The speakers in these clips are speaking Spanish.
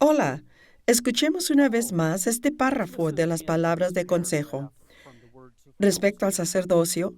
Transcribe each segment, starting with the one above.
Hola, escuchemos una vez más este párrafo de las palabras de consejo. Respecto al sacerdocio,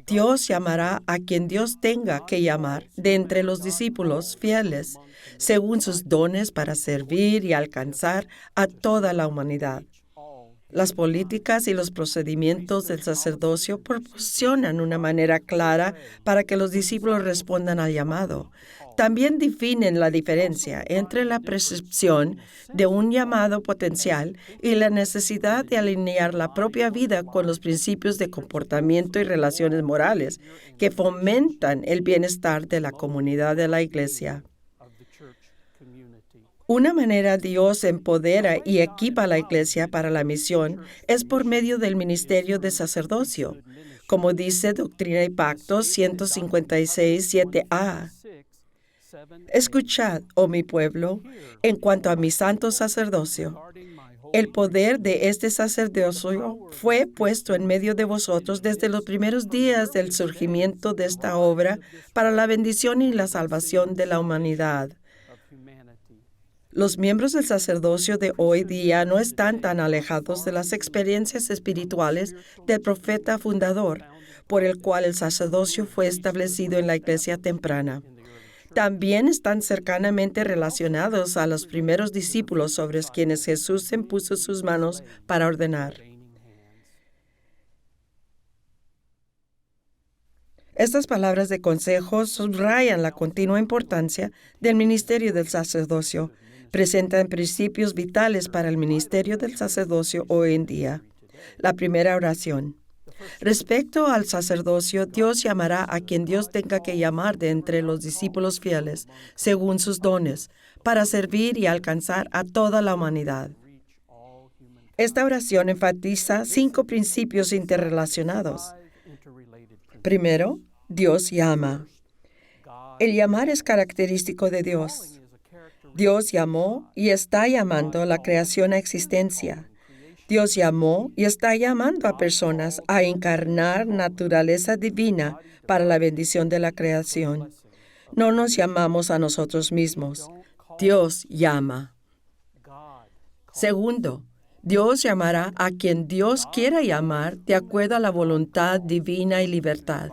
Dios llamará a quien Dios tenga que llamar de entre los discípulos fieles, según sus dones para servir y alcanzar a toda la humanidad. Las políticas y los procedimientos del sacerdocio proporcionan una manera clara para que los discípulos respondan al llamado. También definen la diferencia entre la percepción de un llamado potencial y la necesidad de alinear la propia vida con los principios de comportamiento y relaciones morales que fomentan el bienestar de la comunidad de la Iglesia. Una manera Dios empodera y equipa a la Iglesia para la misión es por medio del ministerio de sacerdocio, como dice Doctrina y Pactos 156, 7a. Escuchad, oh mi pueblo, en cuanto a mi santo sacerdocio. El poder de este sacerdocio fue puesto en medio de vosotros desde los primeros días del surgimiento de esta obra para la bendición y la salvación de la humanidad. Los miembros del sacerdocio de hoy día no están tan alejados de las experiencias espirituales del profeta fundador, por el cual el sacerdocio fue establecido en la iglesia temprana. También están cercanamente relacionados a los primeros discípulos sobre quienes Jesús impuso sus manos para ordenar. Estas palabras de consejo subrayan la continua importancia del ministerio del sacerdocio. Presentan principios vitales para el ministerio del sacerdocio hoy en día. La primera oración. Respecto al sacerdocio, Dios llamará a quien Dios tenga que llamar de entre los discípulos fieles, según sus dones, para servir y alcanzar a toda la humanidad. Esta oración enfatiza 5 principios interrelacionados. Primero, Dios llama. El llamar es característico de Dios. Dios llamó y está llamando a la creación a existencia. Dios llamó y está llamando a personas a encarnar naturaleza divina para la bendición de la creación. No nos llamamos a nosotros mismos. Dios llama. Segundo, Dios llamará a quien Dios quiera llamar de acuerdo a la voluntad divina y libertad.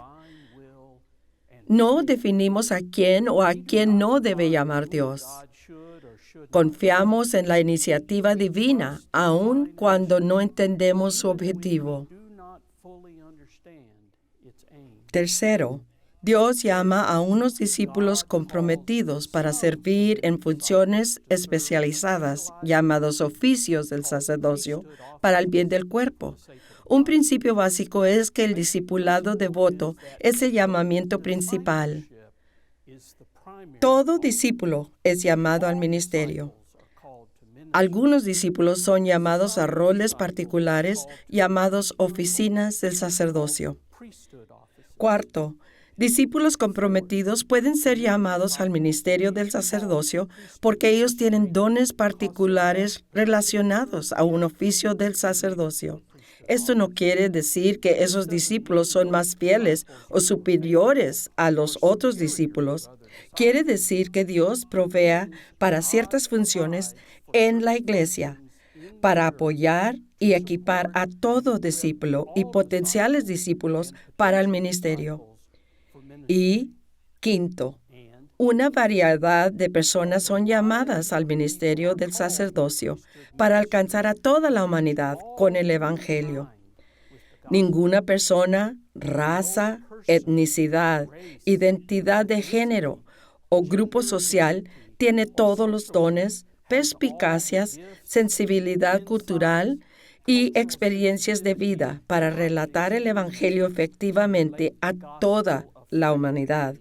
No definimos a quién o a quién no debe llamar Dios. Confiamos en la iniciativa divina, aun cuando no entendemos su objetivo. Tercero, Dios llama a unos discípulos comprometidos para servir en funciones especializadas, llamados oficios del sacerdocio, para el bien del cuerpo. Un principio básico es que el discipulado devoto es el llamamiento principal. Todo discípulo es llamado al ministerio. Algunos discípulos son llamados a roles particulares llamados oficinas del sacerdocio. Cuarto, discípulos comprometidos pueden ser llamados al ministerio del sacerdocio porque ellos tienen dones particulares relacionados a un oficio del sacerdocio. Esto no quiere decir que esos discípulos son más fieles o superiores a los otros discípulos. Quiere decir que Dios provea para ciertas funciones en la iglesia, para apoyar y equipar a todo discípulo y potenciales discípulos para el ministerio. Y quinto, una variedad de personas son llamadas al ministerio del sacerdocio para alcanzar a toda la humanidad con el Evangelio. Ninguna persona, raza, etnicidad, identidad de género o grupo social tiene todos los dones, perspicacias, sensibilidad cultural y experiencias de vida para relatar el Evangelio efectivamente a toda la humanidad.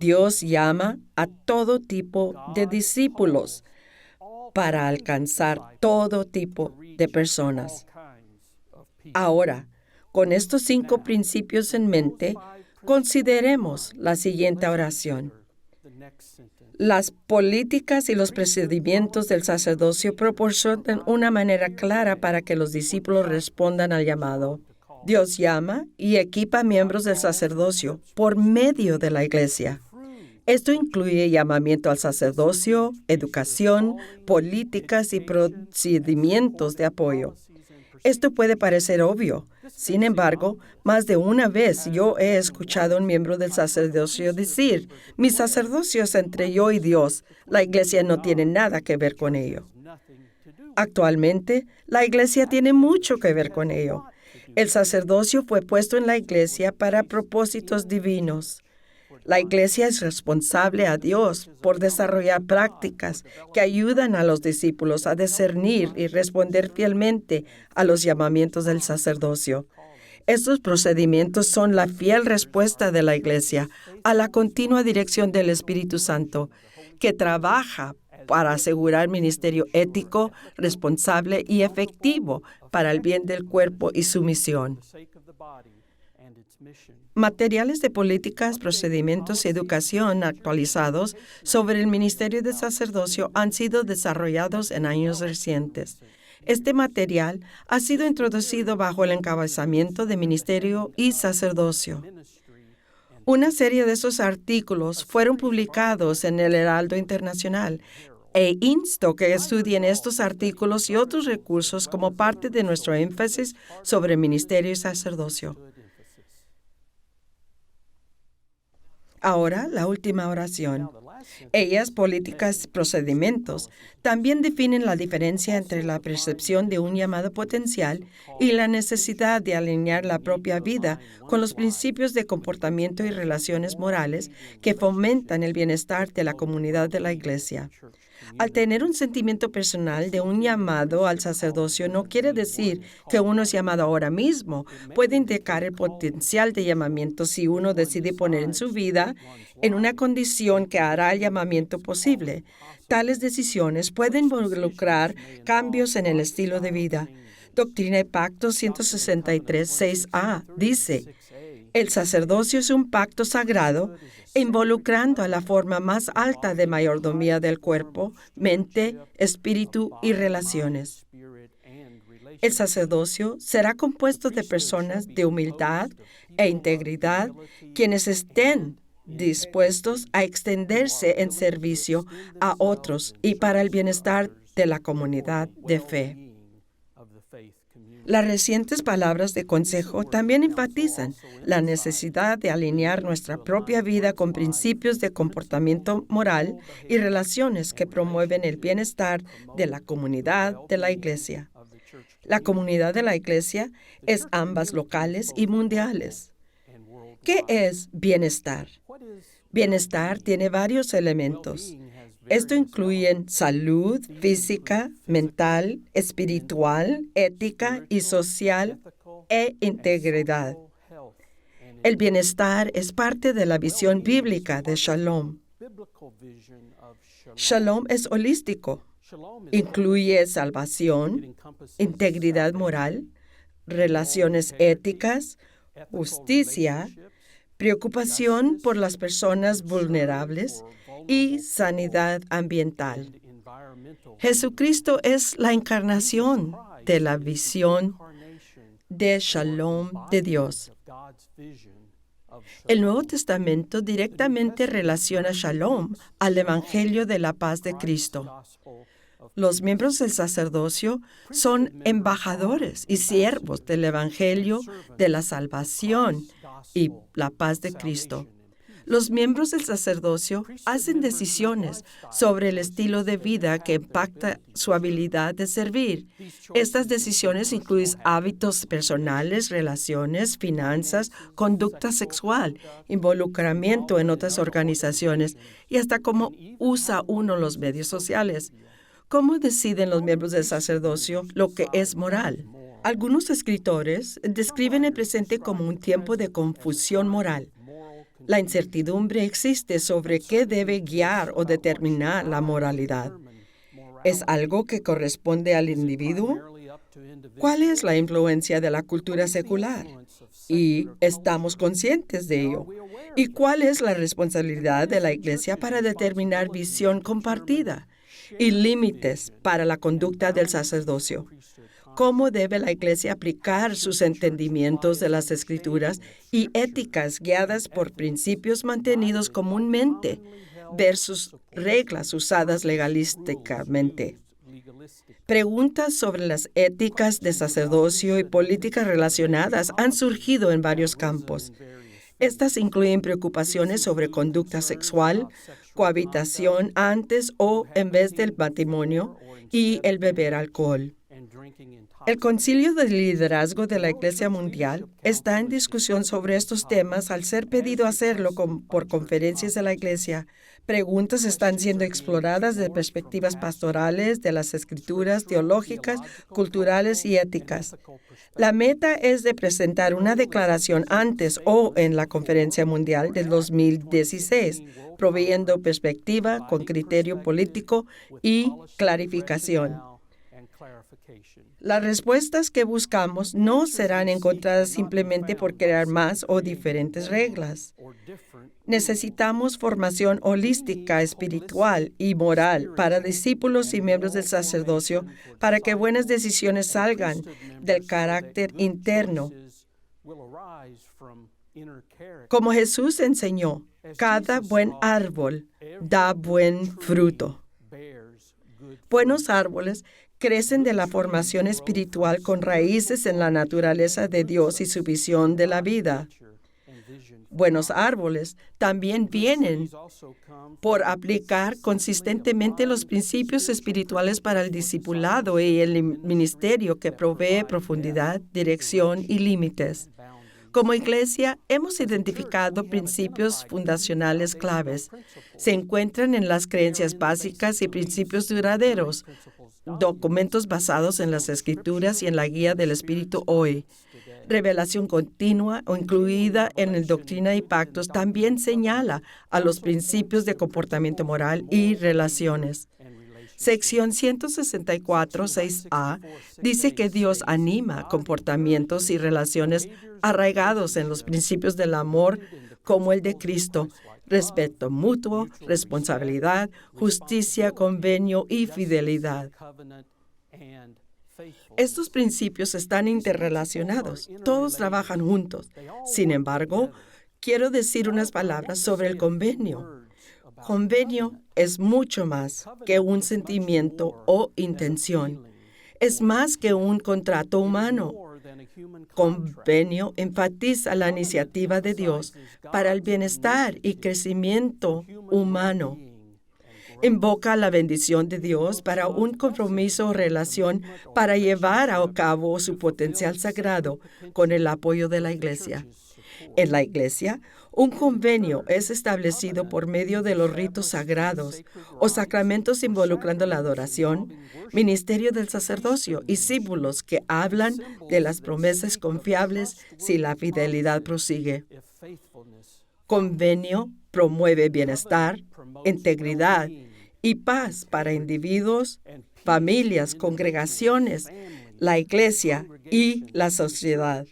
Dios llama a todo tipo de discípulos para alcanzar todo tipo de personas. Ahora, con estos 5 principios en mente, consideremos la siguiente oración. Las políticas y los procedimientos del sacerdocio proporcionan una manera clara para que los discípulos respondan al llamado. Dios llama y equipa miembros del sacerdocio por medio de la iglesia. Esto incluye llamamiento al sacerdocio, educación, políticas y procedimientos de apoyo. Esto puede parecer obvio. Sin embargo, más de una vez yo he escuchado a un miembro del sacerdocio decir, mi sacerdocio es entre yo y Dios. La iglesia no tiene nada que ver con ello. Actualmente, la iglesia tiene mucho que ver con ello. El sacerdocio fue puesto en la iglesia para propósitos divinos. La iglesia es responsable a Dios por desarrollar prácticas que ayudan a los discípulos a discernir y responder fielmente a los llamamientos del sacerdocio. Estos procedimientos son la fiel respuesta de la iglesia a la continua dirección del Espíritu Santo, que trabaja para asegurar ministerio ético, responsable y efectivo para el bien del cuerpo y su misión. Materiales de políticas, procedimientos y educación actualizados sobre el ministerio de sacerdocio han sido desarrollados en años recientes. Este material ha sido introducido bajo el encabezamiento de Ministerio y Sacerdocio. Una serie de esos artículos fueron publicados en el Heraldo Internacional e insto que estudien estos artículos y otros recursos como parte de nuestro énfasis sobre ministerio y sacerdocio. Ahora, la última oración. Ellas, políticas, procedimientos, también definen la diferencia entre la percepción de un llamado potencial y la necesidad de alinear la propia vida con los principios de comportamiento y relaciones morales que fomentan el bienestar de la comunidad de la Iglesia. Al tener un sentimiento personal de un llamado al sacerdocio no quiere decir que uno es llamado ahora mismo. Puede indicar el potencial de llamamiento si uno decide poner en su vida en una condición que hará el llamamiento posible. Tales decisiones pueden involucrar cambios en el estilo de vida. Doctrina y Pactos 163, 6a dice, el sacerdocio es un pacto sagrado involucrando a la forma más alta de mayordomía del cuerpo, mente, espíritu y relaciones. El sacerdocio será compuesto de personas de humildad e integridad, quienes estén dispuestos a extenderse en servicio a otros y para el bienestar de la comunidad de fe. Las recientes palabras de consejo también enfatizan la necesidad de alinear nuestra propia vida con principios de comportamiento moral y relaciones que promueven el bienestar de la comunidad de la Iglesia. La comunidad de la Iglesia es ambas locales y mundiales. ¿Qué es bienestar? Bienestar tiene varios elementos. Esto incluye salud física, mental, espiritual, ética y social e integridad. El bienestar es parte de la visión bíblica de Shalom. Shalom es holístico. Incluye salvación, integridad moral, relaciones éticas, justicia, preocupación por las personas vulnerables y sanidad ambiental. Jesucristo es la encarnación de la visión de Shalom de Dios. El Nuevo Testamento directamente relaciona Shalom al Evangelio de la paz de Cristo. Los miembros del sacerdocio son embajadores y siervos del Evangelio de la salvación y la paz de Cristo. Los miembros del sacerdocio hacen decisiones sobre el estilo de vida que impacta su habilidad de servir. Estas decisiones incluyen hábitos personales, relaciones, finanzas, conducta sexual, involucramiento en otras organizaciones y hasta cómo usa uno los medios sociales. ¿Cómo deciden los miembros del sacerdocio lo que es moral? Algunos escritores describen el presente como un tiempo de confusión moral. La incertidumbre existe sobre qué debe guiar o determinar la moralidad. ¿Es algo que corresponde al individuo? ¿Cuál es la influencia de la cultura secular? Y estamos conscientes de ello. ¿Y cuál es la responsabilidad de la Iglesia para determinar visión compartida y límites para la conducta del sacerdocio? cómo debe la Iglesia aplicar sus entendimientos de las Escrituras y éticas guiadas por principios mantenidos comúnmente versus reglas usadas legalísticamente. Preguntas sobre las éticas de sacerdocio y políticas relacionadas han surgido en varios campos. Estas incluyen preocupaciones sobre conducta sexual, cohabitación antes o en vez del matrimonio y el beber alcohol. El Concilio de Liderazgo de la Iglesia Mundial está en discusión sobre estos temas al ser pedido hacerlo por conferencias de la Iglesia. Preguntas están siendo exploradas desde perspectivas pastorales, de las escrituras, teológicas, culturales y éticas. La meta es de presentar una declaración antes o en la Conferencia Mundial del 2016, proveyendo perspectiva con criterio político y clarificación. Las respuestas que buscamos no serán encontradas simplemente por crear más o diferentes reglas. Necesitamos formación holística, espiritual y moral para discípulos y miembros del sacerdocio para que buenas decisiones salgan del carácter interno. Como Jesús enseñó, cada buen árbol da buen fruto. Buenos árboles crecen de la formación espiritual con raíces en la naturaleza de Dios y su visión de la vida. Buenos árboles también vienen por aplicar consistentemente los principios espirituales para el discipulado y el ministerio que provee profundidad, dirección y límites. Como iglesia, hemos identificado principios fundacionales claves. Se encuentran en las creencias básicas y principios duraderos, documentos basados en las Escrituras y en la guía del Espíritu hoy. Revelación continua o incluida en el Doctrina y Pactos también señala a los principios de comportamiento moral y relaciones. Sección 164, 6a, dice que Dios anima comportamientos y relaciones arraigados en los principios del amor como el de Cristo, respeto mutuo, responsabilidad, justicia, convenio y fidelidad. Estos principios están interrelacionados, todos trabajan juntos. Sin embargo, quiero decir unas palabras sobre el convenio. Convenio es mucho más que un sentimiento o intención. Es más que un contrato humano. Convenio enfatiza la iniciativa de Dios para el bienestar y crecimiento humano. Invoca la bendición de Dios para un compromiso o relación para llevar a cabo su potencial sagrado con el apoyo de la Iglesia. En la Iglesia, un convenio es establecido por medio de los ritos sagrados o sacramentos involucrando la adoración, ministerio del sacerdocio y símbolos que hablan de las promesas confiables si la fidelidad prosigue. Convenio promueve bienestar, integridad y paz para individuos, familias, congregaciones, la Iglesia y la sociedad.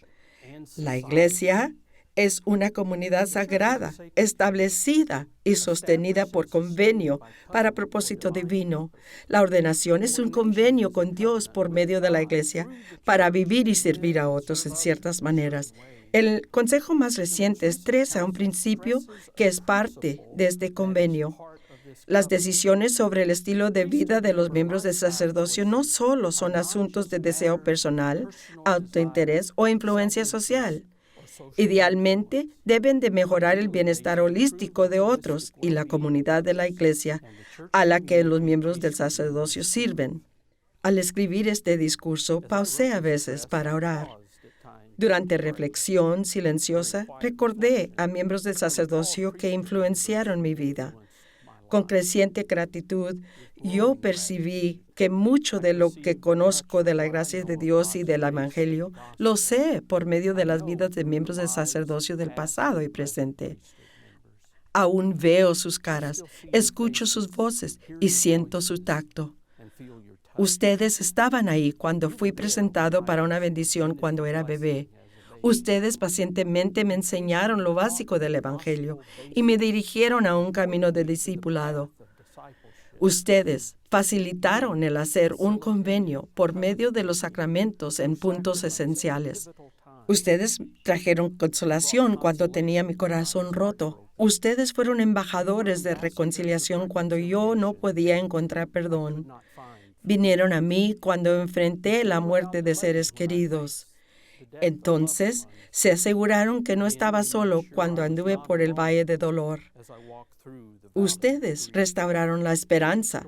La Iglesia es una comunidad sagrada, establecida y sostenida por convenio para propósito divino. La ordenación es un convenio con Dios por medio de la Iglesia para vivir y servir a otros en ciertas maneras. El consejo más reciente expresa un principio que es parte de este convenio. Las decisiones sobre el estilo de vida de los miembros del sacerdocio no solo son asuntos de deseo personal, autointerés o influencia social. Idealmente, deben de mejorar el bienestar holístico de otros y la comunidad de la Iglesia a la que los miembros del sacerdocio sirven. Al escribir este discurso, pausé a veces para orar. Durante reflexión silenciosa, recordé a miembros del sacerdocio que influenciaron mi vida. Con creciente gratitud, yo percibí que mucho de lo que conozco de la gracia de Dios y del Evangelio lo sé por medio de las vidas de miembros del sacerdocio del pasado y presente. Aún veo sus caras, escucho sus voces y siento su tacto. Ustedes estaban ahí cuando fui presentado para una bendición cuando era bebé. Ustedes pacientemente me enseñaron lo básico del Evangelio y me dirigieron a un camino de discipulado. Ustedes facilitaron el hacer un convenio por medio de los sacramentos en puntos esenciales. Ustedes trajeron consolación cuando tenía mi corazón roto. Ustedes fueron embajadores de reconciliación cuando yo no podía encontrar perdón. Vinieron a mí cuando enfrenté la muerte de seres queridos. Entonces, se aseguraron que no estaba solo cuando anduve por el valle de dolor. Ustedes restauraron la esperanza.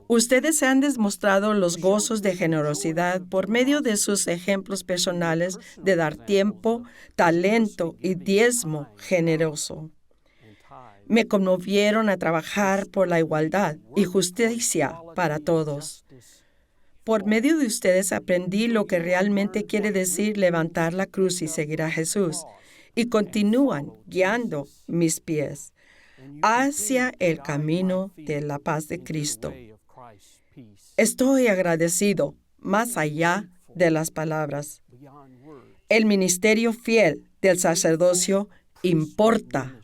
Ustedes se han demostrado los gozos de generosidad por medio de sus ejemplos personales de dar tiempo, talento y diezmo generoso. Me conmovieron a trabajar por la igualdad y justicia para todos. Por medio de ustedes aprendí lo que realmente quiere decir levantar la cruz y seguir a Jesús, y continúan guiando mis pies hacia el camino de la paz de Cristo. Estoy agradecido más allá de las palabras. El ministerio fiel del sacerdocio importa